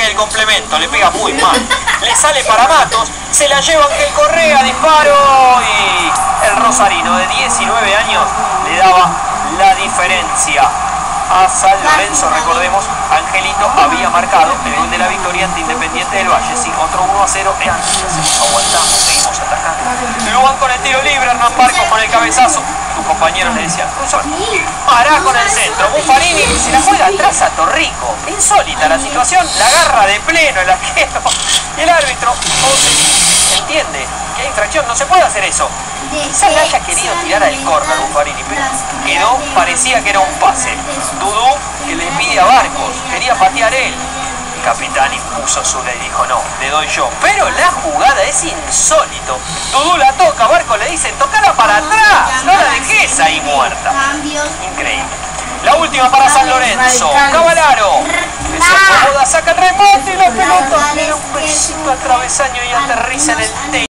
saque del complemento, le pega muy mal. Le sale para Matos, se la lleva Ángel Correa, disparo y el rosarino de 19 años le daba la diferencia a San Lorenzo. Recordemos, Angelito había marcado el gol de la victoria ante Independiente del Valle. Sí, otro 1-0. Aguantamos, seguimos atacando. Luan con el tiro libre, Hernán Barcos con el cabezazo. Sus compañeros le decían, pará con el centro. Buffarini se la juega atrás a Torrico. Insólita la situación, la agarra de pleno el arquero. Y el árbitro entiende que hay infracción, no se puede hacer eso. Quizás le haya querido tirar al córner Buffarini, pero quedó, parecía que era un pase. Dudú, que le pide a Barcos, quería patear él. El capitán impuso su ley, dijo no, le doy yo. Pero la jugada es insólito. Dudú la toca, Barcos le dice, tocala para atrás, no la dejes ahí muerta. Increíble. La última para San Lorenzo, Cavallaro, que se acomoda, saca el rebote y la pelota, mira un besito al travesaño y aterriza en el techo.